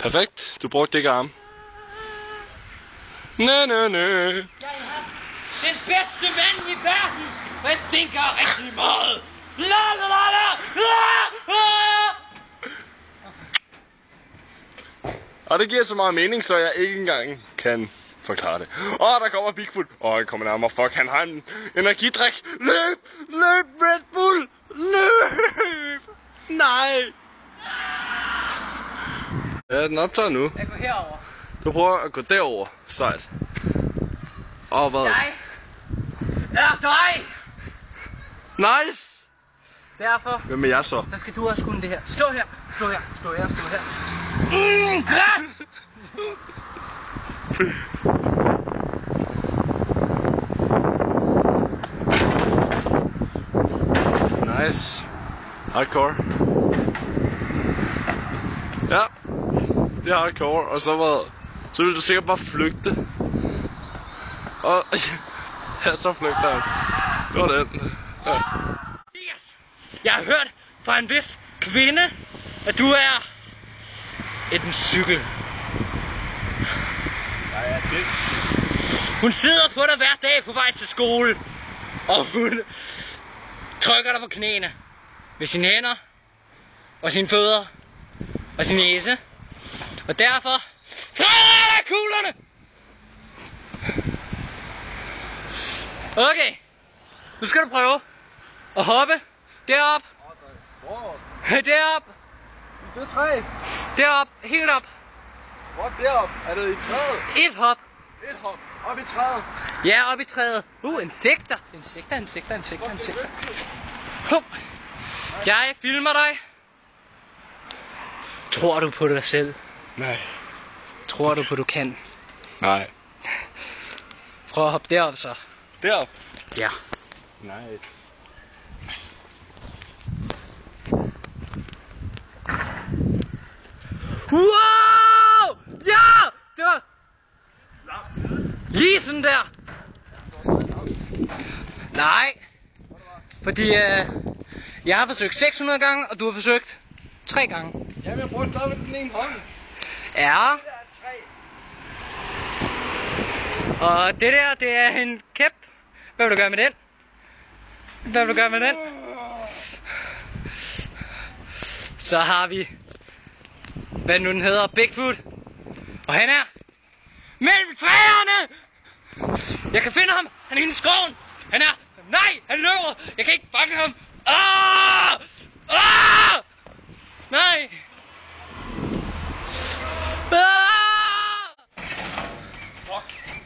Perfekt. Du brugte ikke arm. Næ. Jeg er den bedste mand i verden, og jeg stinker rigtig meget. La la la la la. Og det giver så meget mening, så jeg ikke engang kan forklare det. Der kommer Bigfoot. Han kommer nærmere. Fuck, han har en energidrik. Løb! Løb, Red Bull! Løb! Nej! Ja, den optager nu. Jeg går herover. Du prøver at gå derover. Sejt. Hvad? Jeg er dig! Nice! Derfor. Hvem er jeg så? Så skal du også kunne det her. Stå her, stå her, stå her, stå her. Græs! Nice. Hardcore. Ja. Det er hardcore. Og så vil du sikkert bare flygte. Og ja, så flygter han. Det var den. Ja. Jeg har hørt fra en vis kvinde, at du er en cykel. Jeg er den cykel. Hun sidder på dig hver dag på vej til skole, og hun trykker dig på knæene med sine hænder og sine fødder og sin næse. Og derfor træder jeg kuglerne! Okay, nu skal du prøve at hoppe derop. Derop. Det er træ. Derop, helt op. Hvor derop? Er det i træet? Et hop. Et hop. Op i træet. Ja, op i træet. Insekter. Insekter. Hum. Jeg filmer dig. Tror du på dig selv? Nej. Tror du på, du kan? Nej. Prøv at hoppe derop så. Derop? Ja. Nice. Wow! Ja! Det var lige sådan der. Nej. Fordi jeg har forsøgt 600 gange, og du har forsøgt 3 gange. Jamen, jeg prøver at stå med den ene hånd. Ja. Og det der, det er en kæp. Hvad vil du gøre med den? Hvad vil du gøre med den? Så har vi, hvad nu den hedder, Bigfoot. Og han er mellem træerne. Jeg kan finde ham. Han er inde i skoven. Han er, nej, han løber. Jeg kan ikke fange ham. Nej. Fuck.